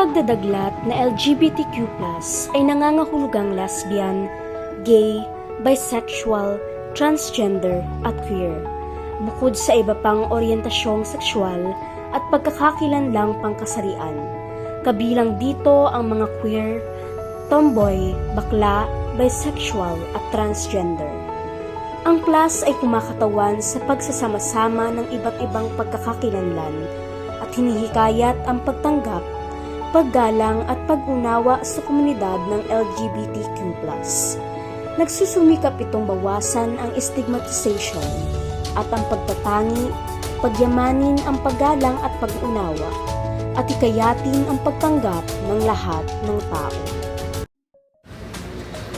pagdadaglat na LGBTQ+ ay nangangahulugang lesbian, gay, bisexual, transgender at queer. Bukod sa iba pang oryentasyong sexual at pagkakakilanlang pangkasarian. Kabilang dito ang mga queer, tomboy, bakla, bisexual at transgender. Ang plus ay kumakatawan sa pagsasama-sama ng iba't ibang pagkakakilanlan at hinihikayat ang pagtanggap, paggalang at pag-unawa sa komunidad ng LGBTQ+. Nagsusumikap itong bawasan ang stigmatization at ang pagtatangi, pagyamanin ang paggalang at pag-unawa at hikayatin ang pagtanggap ng lahat ng tao.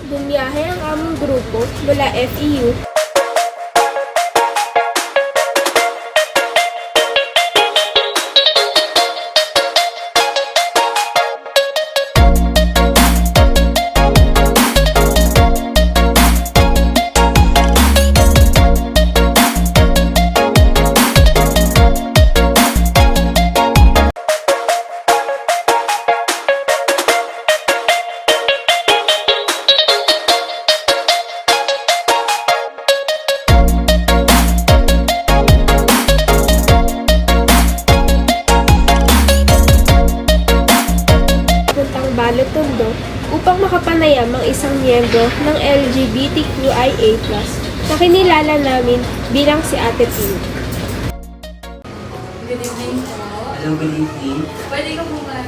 Bumiyahe ang aming grupo mula FEU Balotondo upang makapanayam ang isang miyembro ng LGBTQIA+ na kinilala namin bilang si Ate Pink. Good evening po. Hello, good evening. Pwede ko po ba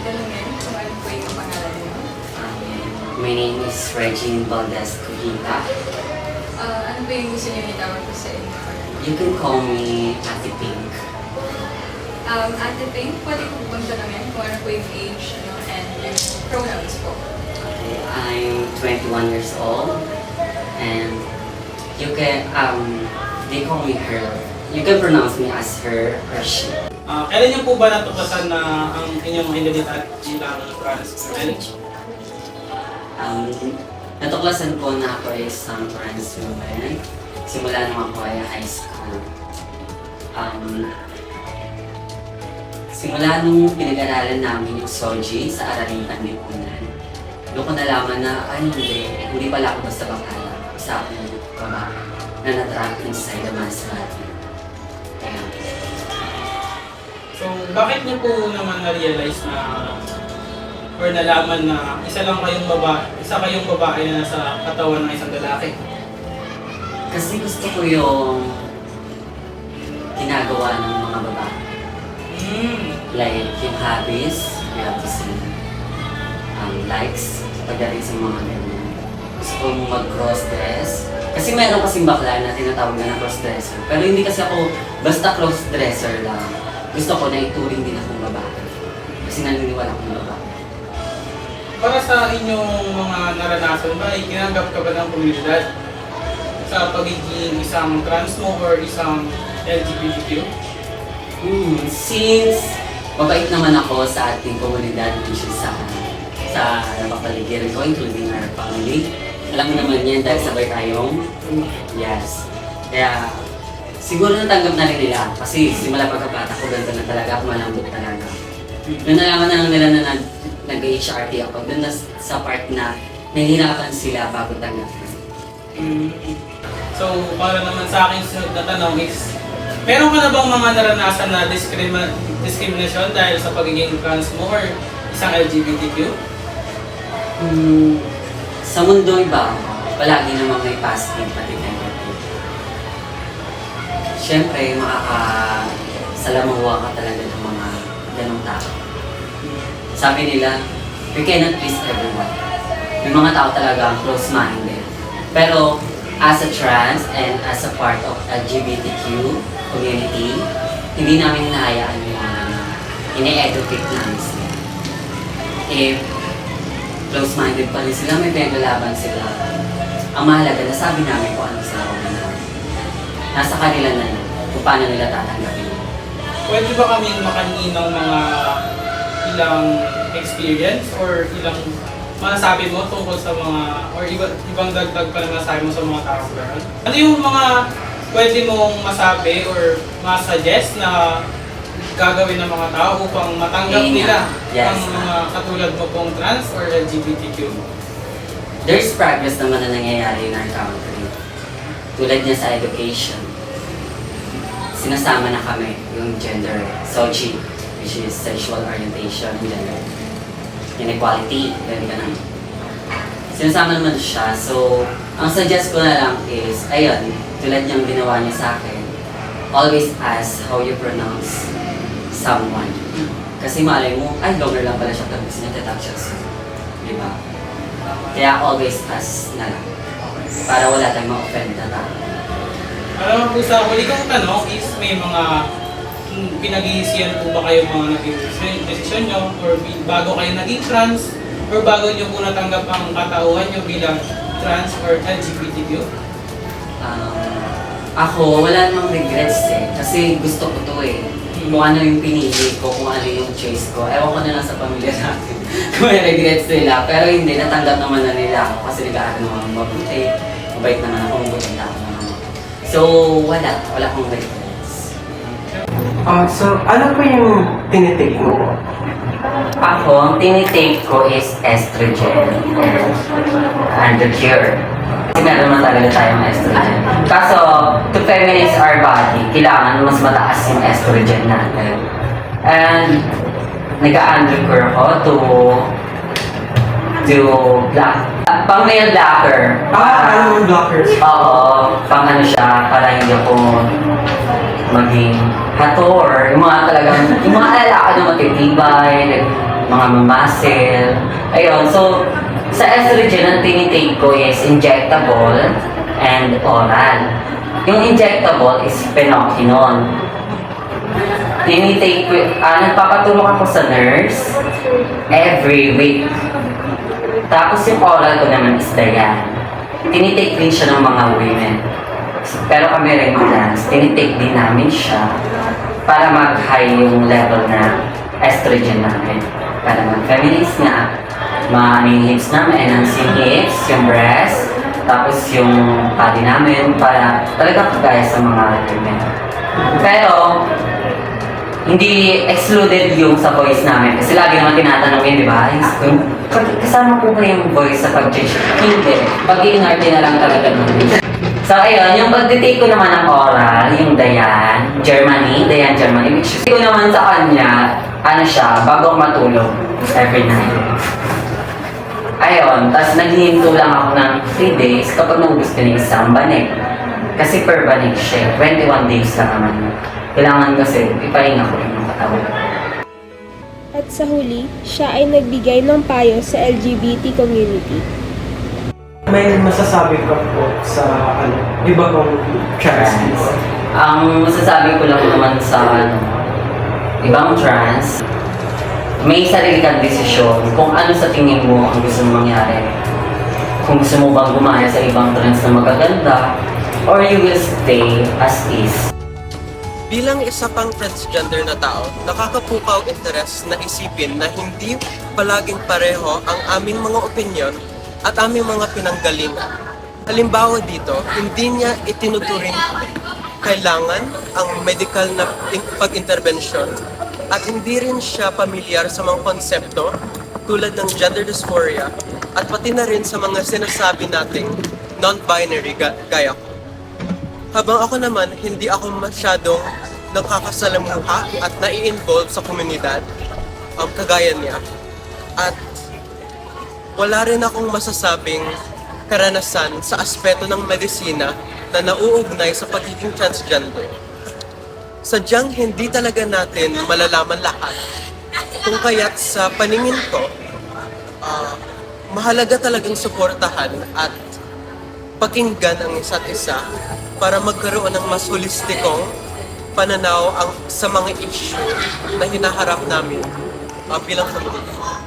tanungin kung ano po yung pangalan niyo? My name is Regine Valdez Cujita. Ano po yung gusto niyo itawag ko sa inyo? You can call me Ate Pink. Ate Pink, pwede ko po bang tanungin kung ano po yung age and yung pronouns po? Okay, I'm 21 years old and you can, they call me her. You can pronounce me as her or she. Kailan niyo po ba natuklasan na ang inyong identidad bilang trans woman? Natuklasan ko na ako ay isang trans woman simula nung ako ay high school. Simula nung pinag-aralan namin yung Soji sa Araling Panlipunan, doon ko nalaman na, hindi pala ako basta bakala, isa akong babae na na-trap inside the masculine. Kaya, So, bakit niyo po naman na-realize na or nalaman na isa kayong babae na nasa katawan ng isang lalaki? kasi gusto ko yung ginagawa ng mga babae. Like yung hobbies, we have to see likes pagdating sa mga ganyan. Gusto kong mag-cross-dress. Kasi meron kasing bakla na tinatawag na cross-dresser. Pero hindi kasi ako basta cross-dresser lang. Gusto ko na ituring din akong babae. Kasi naniniwala akong babae. Para sa inyong mga naranasan ba, ay ginagap ka ba ng komunidad sa pagiging isang trans mo or isang LGBTQ? Since mabait naman ako sa ating komunidad, which is sa napapaligiran ko, including our family. Alam mo naman yan dahil sabay tayong yes. Kaya siguro natanggap na rin nila kasi simula pagkabata ko, ganito na talaga ako, malambot talaga. Doon nalaman na lang nila na nag-HRT ako, doon na sa part na nahihirapan sila bago tanggapin. So, para naman sa akin, sunod na tanong is, meron ka na bang mga naranasan na discrimination dahil sa pagiging trans mo or isang LGBTQ? Sa mundo iba, palagi namang may positive pati negative. Siyempre, makakasalamuha ka talaga ng mga ganong tao. Sabi nila, we cannot please everyone. May mga tao talaga ang close-minded. Pero, as a trans and as a part of LGBTQ community, hindi namin hinahayaan yung mga ine-educate namin sila. If close-minded pa rin sila, may pinaglalaban sila. Ang mahalaga, nasabi namin kung ano sa kanila. Nasa kanila na yun, kung paano nila tatanggapin. Pwede ba kaming makahingi ng mga ilang experience or ilang masasabi mo tungkol sa mga, or ibang dagdag pa na masasabi mo sa mga tao gano'n? Ano yung mga pwede mong masabi or masuggest na gagawin ng mga tao upang matanggap nila Yes. ang mga katulad mo pong trans or LGBTQ? There's progress naman na nangyayari in our country. Tulad niya sa education. Sinasama na kami yung gender, SOGI, which is sexual orientation, gender inequality, ganun. Sinasama naman siya. So, ang suggest ko na lang is, ayun, tulad niyang ginawa niya sa akin, always ask how you pronounce someone. Kasi malay mo, ay, longer lang pala siya tapos natatak siya. Di ba? Kaya always ask na lang. Para wala tayong ma-offend na tao. Alam mo po sa huli kong tanong is may mga pinag-iisiyan po ba kayo mga naging desisyon nyo or bago kayo naging trans or bago nyo po natanggap ang katauhan nyo bilang trans or LGBTQ? Ako, wala namang regrets eh. Kasi gusto ko to eh. Kung ano yung pinili ko, kung ano yung choice ko. Ewan ko na lang sa pamilya natin kung may regrets nila. Pero hindi, natanggap naman na nila ako kasi nag-aaral naman mabuti. Mabait naman ako, mabuting tao naman ako. So, wala akong regrets. So, ano po yung tinitake mo po? Ako, ang tinitake ko is estrogen and the cure. Kasi meron naman talaga tayong estrogen. Kaso, to feminize our body, kailangan mas mataas yung estrogen natin. And, nag-undercure ko to black. Pang male blocker. Ano yung blockers? Oo, pang ano siya, para hindi ako maging hator. Yung mga talagang, yung mga lalaki na matitibay, like, mga mamasel. Ayun, so, sa estrogen, ang tinitake ko is injectable and oral. Yung injectable is phenoquinone. Tinitake ko, nagpapatulong ako sa nurse every week. Tapos yung oral ko naman is Dayan. Tinitake din siya ng mga women. Pero kami rin trans, tinitake din namin siya para mag-high yung level na estrogen namin. Para mag-feminist nga, yung hips namin, enhance yung hips, yung breast, tapos yung body namin para talaga kagaya sa mga women. Pero, hindi excluded yung sa voice namin. Kasi lagi naman tinatanong yun, di ba? Kasama po ba yung voice sa pag-change? Hindi. Pag-iinarte na lang talaga nun. So, ayun, yung pag-take ko naman ng oral, yung Dayan, Germany, which is ko naman sa kanya, ano siya, bago ako matulog, every night. Ayun, tapos naghihinto lang ako ng 3 days kapag naubos ko na isang banig. Kasi per banig siya, 21 days lang naman. Kailangan kasi ipahinga ko rin yung katawan. At sa huli, siya ay nagbigay ng payo sa LGBT community. May masasabi ka po sa iba kong trans? Ang masasabi ko lang naman sa ibang trans, may sarili kang desisyon kung ano sa tingin mo ang gusto mong mangyari. Kung gusto mo bang gumaya sa ibang trans na magaganda, or you will stay as is. Bilang isa pang transgender na tao, nakakapukaw interes na isipin na hindi palaging pareho ang aming mga opinyon at aming mga pinanggalingan. Halimbawa dito, hindi niya itinuturing kailangan ang medical na pag-intervensyon at hindi rin siya pamilyar sa mga konsepto tulad ng gender dysphoria at pati na rin sa mga sinasabi nating non-binary gaya ko. Habang ako naman, hindi ako masyadong nakakasalamuha at nai-involve sa komunidad, kagaya niya. At wala rin akong masasabing karanasan sa aspeto ng medisina na nauugnay sa pagiging transgender. Sadyang hindi talaga natin malalaman lahat. Kung kaya't sa paningin ko, mahalaga talagang suportahan at pakinggan ang isa't isa para magkaroon ng mas holistikong pananaw sa mga issue na hinaharap namin bilang komunidad.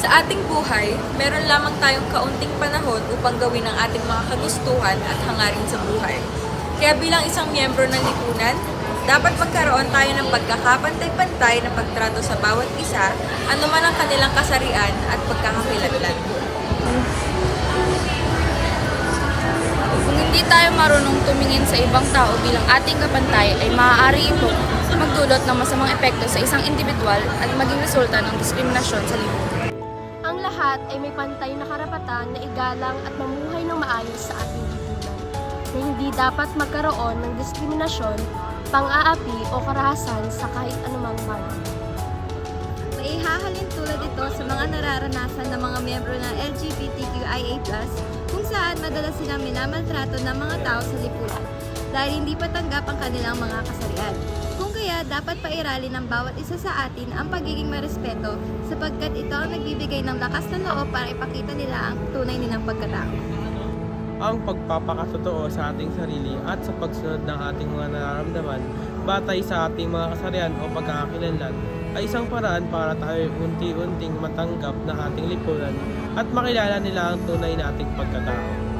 Sa ating buhay, meron lamang tayong kaunting panahon upang gawin ang ating mga kagustuhan at hangarin sa buhay. Kaya bilang isang miyembro ng lipunan, Dapat magkaroon tayo ng pagkakapantay-pantay na pagtrato sa bawat isa, anuman ang kanilang kasarian at pagkakakilanlan. Kung hindi tayo marunong tumingin sa ibang tao bilang ating kapantay, ay maaari ito magdulot ng masamang epekto sa isang individual at maging resulta ng diskriminasyon sa lipunan. Ang lahat ay may pantay na karapatan na igalang at mamuhay ng maayos sa ating lipunan, na hindi dapat magkaroon ng diskriminasyon, pang-aapi o karahasan sa kahit anumang bagay. Maihahalin tulad ito sa mga nararanasan ng mga miyembro ng LGBTQIA+, kung saan madalas silang minamaltrato ng mga tao sa lipunan dahil hindi patanggap ang kanilang mga kasarian. Kung kaya, dapat pairalin ng bawat isa sa atin ang pagiging marespeto sapagkat ito ang nagbibigay ng lakas ng loob para ipakita nila ang tunay nilang pagkatao. Ang pagpapakatotoo sa ating sarili at sa pagsunod ng ating mga nararamdaman batay sa ating mga kasarian o pagkakakilanlan ay isang paraan para tayo unti-unting matanggap ng ating lipunan at makilala nila ang tunay nating pagkatao.